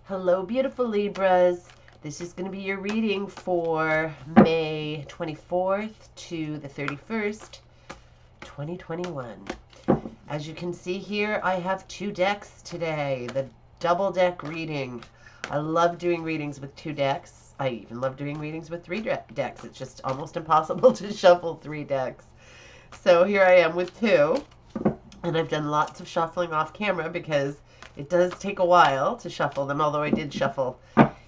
Hello, beautiful Libras. This is going to be your reading for May 24th to the 31st, 2021. As you can see here, I have two decks today. The double deck reading. I love doing readings with two decks. I even love doing readings with three decks. It's just almost impossible to shuffle three decks. So here I am with two. And I've done lots of shuffling off camera because it does take a while to shuffle them, although I did shuffle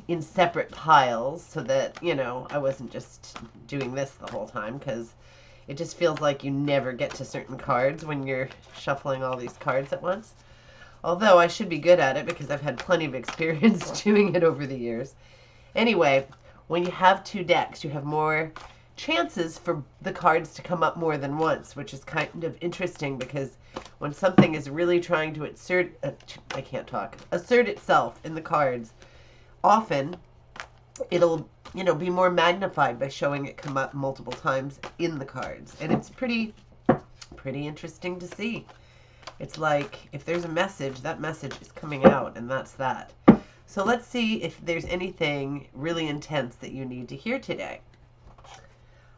in separate piles so that, I wasn't just doing this the whole time, because it just feels like you never get to certain cards when you're shuffling all these cards at once. Although I should be good at it because I've had plenty of experience doing it over the years. Anyway, when you have two decks, you have more chances for the cards to come up more than once, which is kind of interesting because when something is really trying to assert itself in the cards, often it'll, be more magnified by showing it come up multiple times in the cards. And it's pretty interesting to see. It's like if there's a message, that message is coming out, and that's that. So let's see if there's anything really intense that you need to hear today.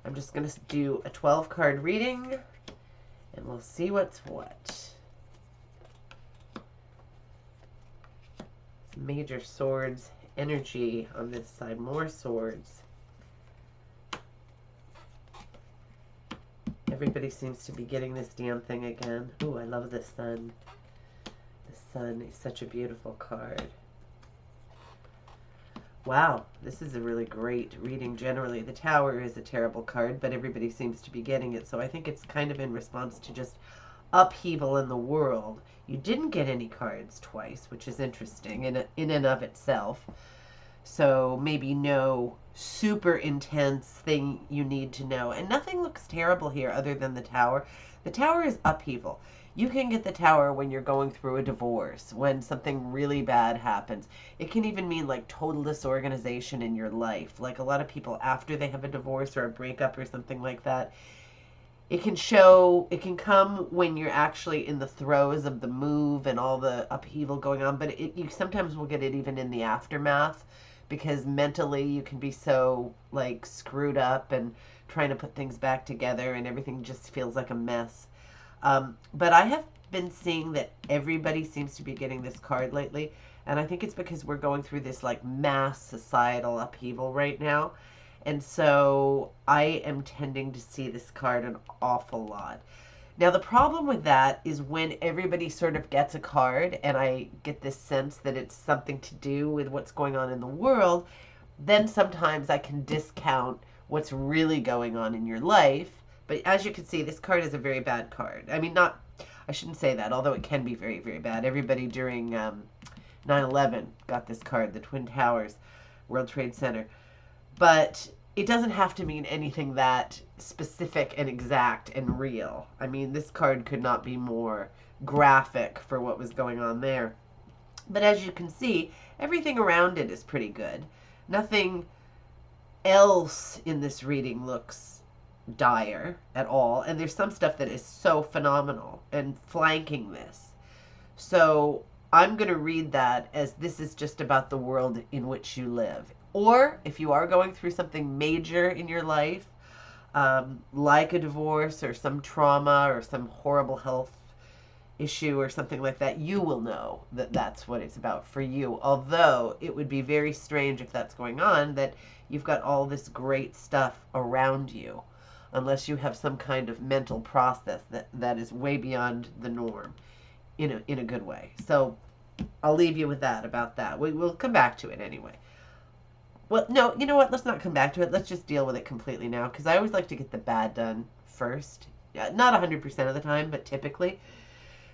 I'm just going to do a 12-card reading, and we'll see what's what. Major swords energy on this side. More swords. Everybody seems to be getting this damn thing again. Ooh, I love the sun. The sun is such a beautiful card. Wow, this is a really great reading generally. The Tower is a terrible card, but everybody seems to be getting it, so I think it's kind of in response to just upheaval in the world. You didn't get any cards twice, which is interesting in and of itself. So maybe no super intense thing you need to know. And nothing looks terrible here other than the Tower. The Tower is upheaval. You can get the Tower when you're going through a divorce, when something really bad happens. It can even mean like total disorganization in your life. Like a lot of people after they have a divorce or a breakup or something like that, it can come when you're actually in the throes of the move and all the upheaval going on, but you sometimes will get it even in the aftermath because mentally you can be so like screwed up and trying to put things back together and everything just feels like a mess. But I have been seeing that everybody seems to be getting this card lately, and I think it's because we're going through this like mass societal upheaval right now. And so I am tending to see this card an awful lot. Now, the problem with that is when everybody sort of gets a card, and I get this sense that it's something to do with what's going on in the world, then sometimes I can discount what's really going on in your life. But as you can see, this card is a very bad card. I mean, I shouldn't say that, although it can be very, very bad. Everybody during 9/11 got this card, the Twin Towers, World Trade Center. But it doesn't have to mean anything that specific and exact and real. I mean, this card could not be more graphic for what was going on there. But as you can see, everything around it is pretty good. Nothing else in this reading looks dire at all. And there's some stuff that is so phenomenal and flanking this. So I'm going to read that as this is just about the world in which you live. Or if you are going through something major in your life, like a divorce or some trauma or some horrible health issue or something like that, you will know that that's what it's about for you. Although it would be very strange if that's going on, that you've got all this great stuff around you, unless you have some kind of mental process that is way beyond the norm in a good way. So I'll leave you with that about that. We'll come back to it anyway. Well, no, you know what? Let's not come back to it. Let's just deal with it completely now, because I always like to get the bad done first. Yeah, not 100% of the time, but typically.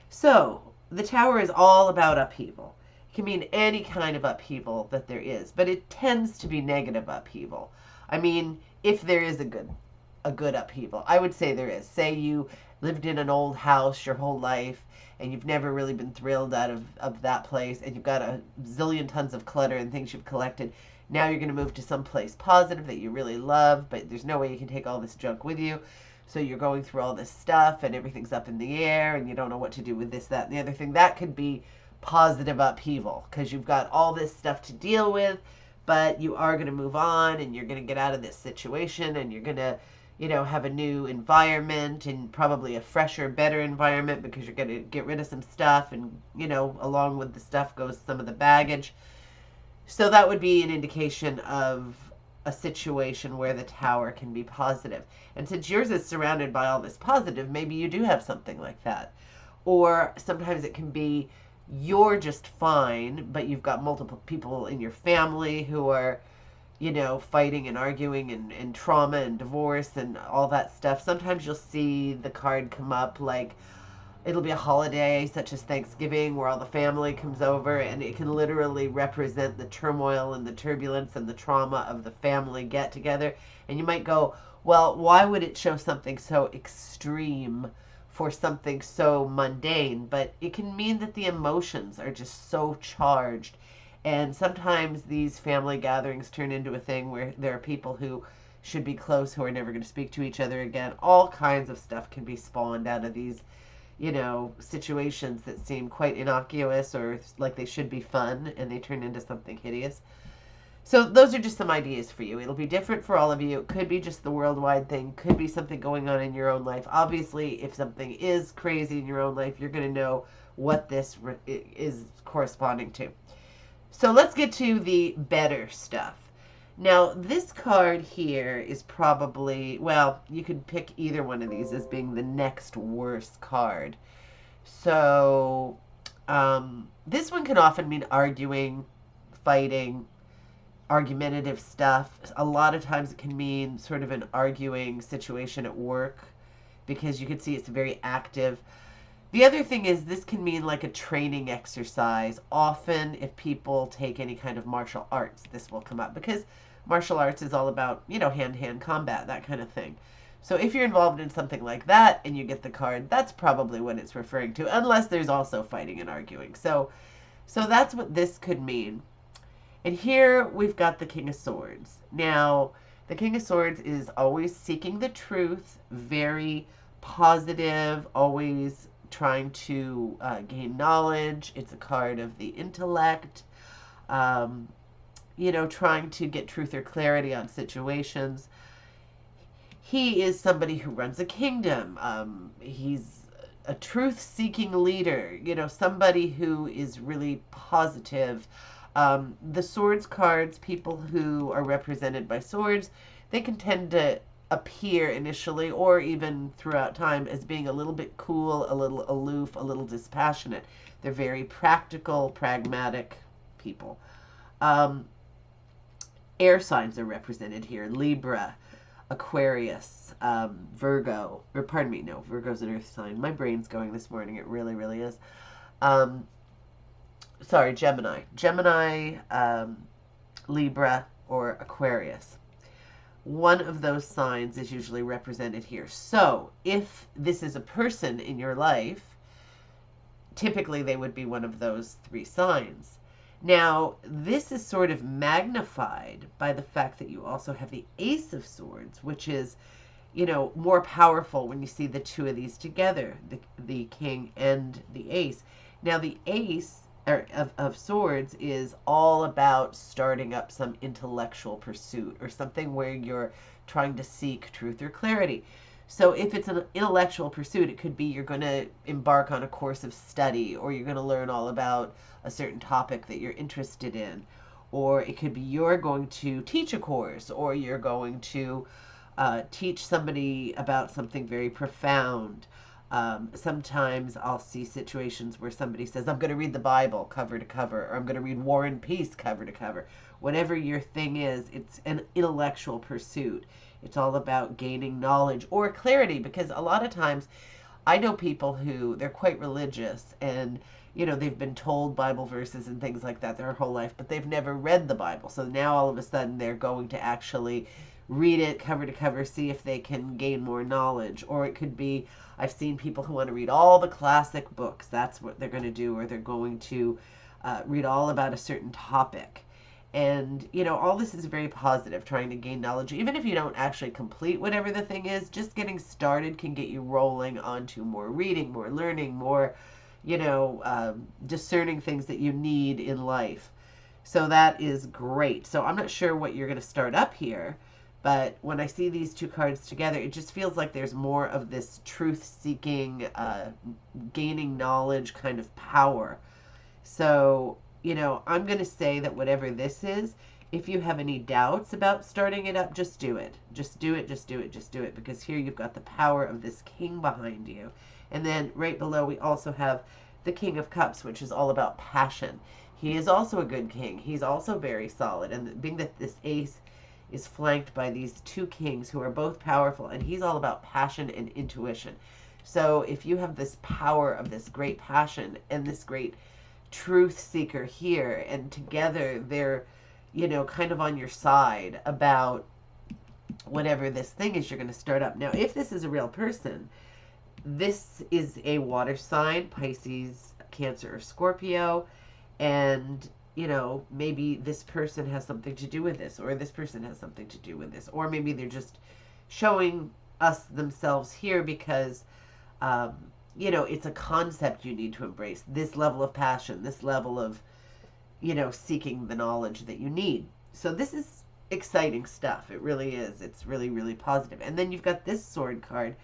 So, the Tower is all about upheaval. It can mean any kind of upheaval that there is, but it tends to be negative upheaval. I mean, if there is a good upheaval, I would say there is. Say you lived in an old house your whole life, and you've never really been thrilled out of that place, and you've got a zillion tons of clutter and things you've collected. Now you're going to move to some place positive that you really love, but there's no way you can take all this junk with you. So you're going through all this stuff and everything's up in the air and you don't know what to do with this, that, and the other thing. That could be positive upheaval because you've got all this stuff to deal with, but you are going to move on and you're going to get out of this situation and you're going to, have a new environment and probably a fresher, better environment because you're going to get rid of some stuff and, along with the stuff goes some of the baggage. So that would be an indication of a situation where the Tower can be positive. And since yours is surrounded by all this positive, maybe you do have something like that. Or sometimes it can be you're just fine, but you've got multiple people in your family who are, fighting and arguing and trauma and divorce and all that stuff. Sometimes you'll see the card come up like it'll be a holiday such as Thanksgiving where all the family comes over, and it can literally represent the turmoil and the turbulence and the trauma of the family get together. And you might go, well, why would it show something so extreme for something so mundane? But it can mean that the emotions are just so charged. And sometimes these family gatherings turn into a thing where there are people who should be close who are never going to speak to each other again. All kinds of stuff can be spawned out of these, situations that seem quite innocuous or like they should be fun and they turn into something hideous. So those are just some ideas for you. It'll be different for all of you. It could be just the worldwide thing. Could be something going on in your own life. Obviously, if something is crazy in your own life, you're going to know what this is corresponding to. So let's get to the better stuff. Now, this card here is probably, well, you could pick either one of these as being the next worst card. So, this one can often mean arguing, fighting, argumentative stuff. A lot of times it can mean sort of an arguing situation at work because you can see it's very active. The other thing is this can mean like a training exercise. Often if people take any kind of martial arts, this will come up because martial arts is all about, hand-to-hand combat, that kind of thing. So if you're involved in something like that and you get the card, that's probably what it's referring to, unless there's also fighting and arguing. So that's what this could mean. And here we've got the King of Swords. Now, the King of Swords is always seeking the truth, very positive, always trying to gain knowledge. It's a card of the intellect, trying to get truth or clarity on situations. He is somebody who runs a kingdom. He's a truth-seeking leader, somebody who is really positive. The swords cards, people who are represented by swords, they can tend to appear initially or even throughout time as being a little bit cool, a little aloof, a little dispassionate. They're very practical, pragmatic people. Air signs are represented here. Libra, Aquarius, Virgo, or pardon me, no, Virgo's an earth sign. My brain's going this morning. It really, really is. Sorry, Gemini. Gemini, Libra, or Aquarius. One of those signs is usually represented here. So if this is a person in your life, typically they would be one of those three signs. Now, this is sort of magnified by the fact that you also have the Ace of Swords, which is, more powerful when you see the two of these together, the King and the Ace. Now, the Ace of Swords is all about starting up some intellectual pursuit or something where you're trying to seek truth or clarity. So if it's an intellectual pursuit, it could be you're going to embark on a course of study, or you're going to learn all about a certain topic that you're interested in. Or it could be you're going to teach a course, or you're going to teach somebody about something very profound. Sometimes I'll see situations where somebody says, I'm going to read the Bible cover to cover, or I'm going to read War and Peace cover to cover. Whatever your thing is, it's an intellectual pursuit. It's all about gaining knowledge or clarity, because a lot of times I know people who, they're quite religious and, they've been told Bible verses and things like that their whole life, but they've never read the Bible. So now all of a sudden they're going to actually read it cover to cover, see if they can gain more knowledge. Or it could be, I've seen people who want to read all the classic books. That's what they're going to do, or they're going to read all about a certain topic. And, all this is very positive, trying to gain knowledge. Even if you don't actually complete whatever the thing is, just getting started can get you rolling onto more reading, more learning, more, discerning things that you need in life. So that is great. So I'm not sure what you're going to start up here, but when I see these two cards together, it just feels like there's more of this truth seeking, gaining knowledge kind of power. So, I'm going to say that whatever this is, if you have any doubts about starting it up, just do it. Just do it, just do it, just do it. Because here you've got the power of this king behind you. And then right below, we also have the King of Cups, which is all about passion. He is also a good king. He's also very solid. And being that this ace is flanked by these two kings who are both powerful, and he's all about passion and intuition. So if you have this power of this great passion and this great truth seeker here, and together they're, kind of on your side about whatever this thing is you're going to start up. Now, if this is a real person, this is a water sign, Pisces, Cancer, or Scorpio, and maybe this person has something to do with this, or this person has something to do with this, or maybe they're just showing us themselves here because it's a concept you need to embrace. This level of passion, this level of, seeking the knowledge that you need. So this is exciting stuff. It really is. It's really, really positive. And then you've got this sword card,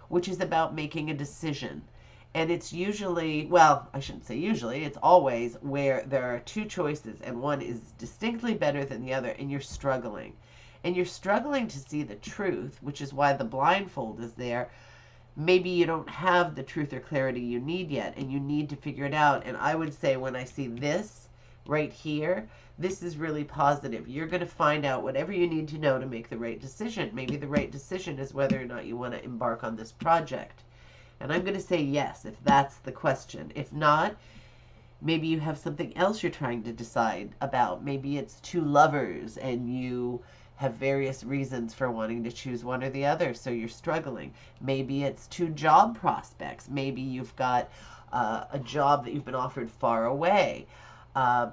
which is about making a decision. And it's usually, well, I shouldn't say usually, it's always where there are two choices and one is distinctly better than the other, and you're struggling. And you're struggling to see the truth, which is why the blindfold is there. Maybe you don't have the truth or clarity you need yet, and you need to figure it out. And I would say when I see this right here, this is really positive. You're going to find out whatever you need to know to make the right decision. Maybe the right decision is whether or not you want to embark on this project. And I'm going to say yes, if that's the question. If not, maybe you have something else you're trying to decide about. Maybe it's two lovers and you have various reasons for wanting to choose one or the other, so you're struggling. Maybe it's two job prospects. Maybe you've got a job that you've been offered far away,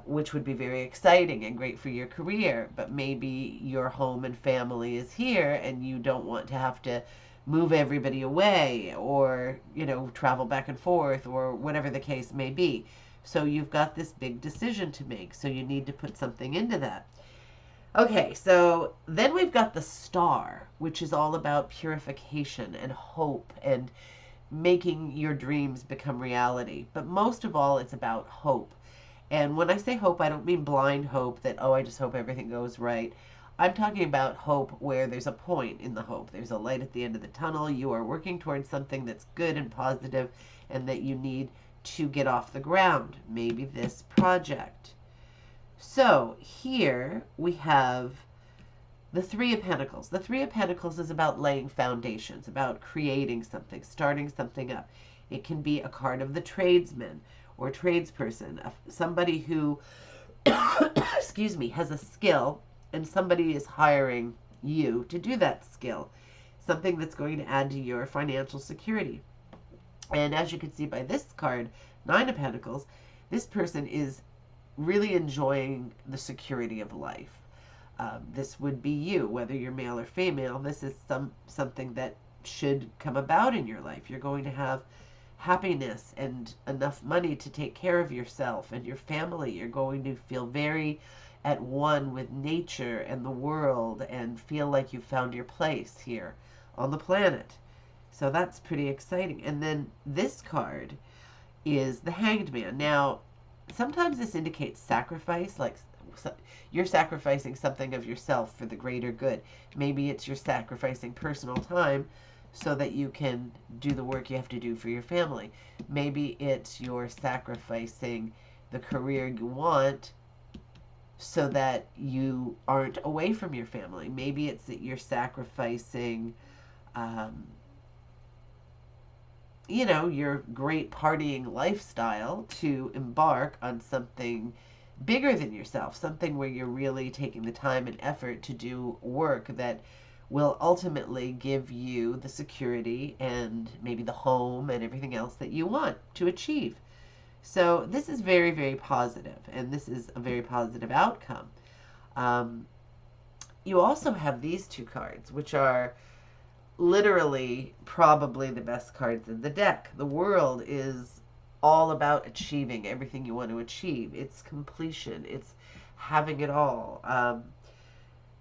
which would be very exciting and great for your career, but maybe your home and family is here and you don't want to have to move everybody away or, travel back and forth or whatever the case may be. So you've got this big decision to make, so you need to put something into that. Okay, so then we've got the star, which is all about purification and hope and making your dreams become reality. But most of all, it's about hope. And when I say hope, I don't mean blind hope that, oh, I just hope everything goes right. I'm talking about hope where there's a point in the hope. There's a light at the end of the tunnel. You are working towards something that's good and positive and that you need to get off the ground. Maybe this project. So here we have the Three of Pentacles. The Three of Pentacles is about laying foundations, about creating something, starting something up. It can be a card of the tradesman or tradesperson, somebody who, excuse me, has a skill and somebody is hiring you to do that skill, something that's going to add to your financial security. And as you can see by this card, Nine of Pentacles, this person is really enjoying the security of life. This would be you, whether you're male or female. This is something that should come about in your life. You're going to have happiness and enough money to take care of yourself and your family. You're going to feel very at one with nature and the world and feel like you found your place here on the planet. So that's pretty exciting. And then this card is the Hanged Man. Now, sometimes this indicates sacrifice, like you're sacrificing something of yourself for the greater good. Maybe it's you're sacrificing personal time so that you can do the work you have to do for your family. Maybe it's you're sacrificing the career you want so that you aren't away from your family. Maybe it's that you're sacrificing your great partying lifestyle to embark on something bigger than yourself, something where you're really taking the time and effort to do work that will ultimately give you the security and maybe the home and everything else that you want to achieve. So this is very, very positive, and this is a very positive outcome. You also have these two cards, which are literally probably the best cards in the deck. The World is all about achieving everything you want to achieve. It's completion. It's having it all.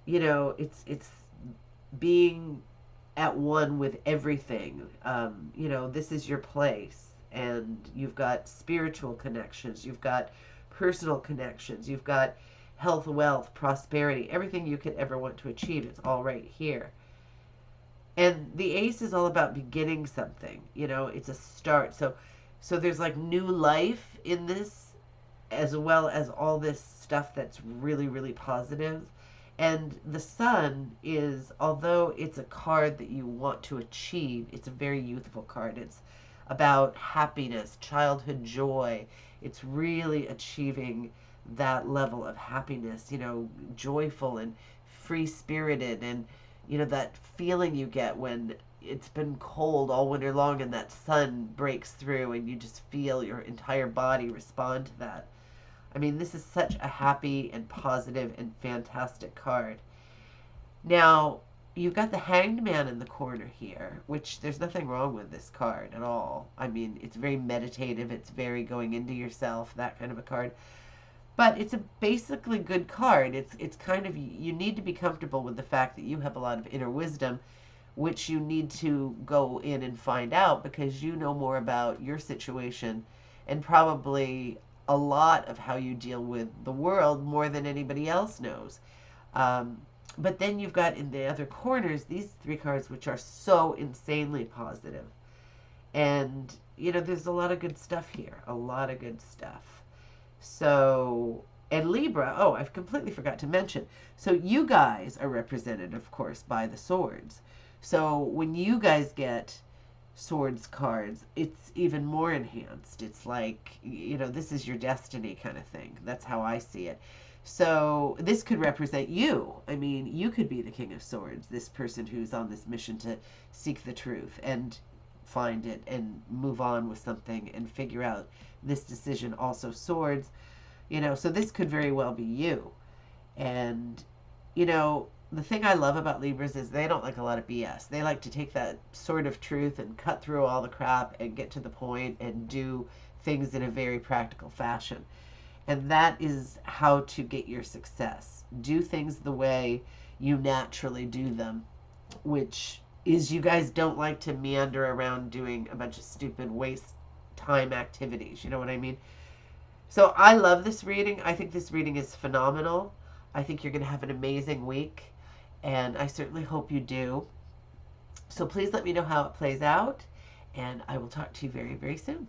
It's being at one with everything. This is your place, and you've got spiritual connections, you've got personal connections, you've got health, wealth, prosperity, everything you could ever want to achieve. It's all right here. And the ace is all about beginning something. It's a start. So there's like new life in this, as well as all this stuff that's really, really positive. And the sun is, although it's a card that you want to achieve, it's a very youthful card. It's about happiness, childhood joy. It's really achieving that level of happiness, joyful and free spirited, and that feeling you get when it's been cold all winter long and that sun breaks through and you just feel your entire body respond to that. I mean, this is such a happy and positive and fantastic card. Now, you've got the Hanged Man in the corner here, which there's nothing wrong with this card at all. I mean, it's very meditative, it's very going into yourself, that kind of a card. But it's a basically good card. It's kind of, you need to be comfortable with the fact that you have a lot of inner wisdom, which you need to go in and find out, because you know more about your situation and probably a lot of how you deal with the world more than anybody else knows. Um, but then you've got in the other corners these three cards, which are so insanely positive. And, there's a lot of good stuff here. A lot of good stuff. So, and Libra, oh, I've completely forgot to mention. So you guys are represented, of course, by the swords. So when you guys get swords cards, it's even more enhanced. It's like, this is your destiny kind of thing. That's how I see it. So this could represent you. I mean, you could be the King of Swords, this person who's on this mission to seek the truth and find it and move on with something and figure out this decision. Also swords, so this could very well be you. And, the thing I love about Libras is they don't like a lot of BS. They like to take that sword of truth and cut through all the crap and get to the point and do things in a very practical fashion. And that is how to get your success. Do things the way you naturally do them, which is, you guys don't like to meander around doing a bunch of stupid waste time activities. You know what I mean? So I love this reading. I think this reading is phenomenal. I think you're going to have an amazing week, and I certainly hope you do. So please let me know how it plays out, and I will talk to you very, very soon.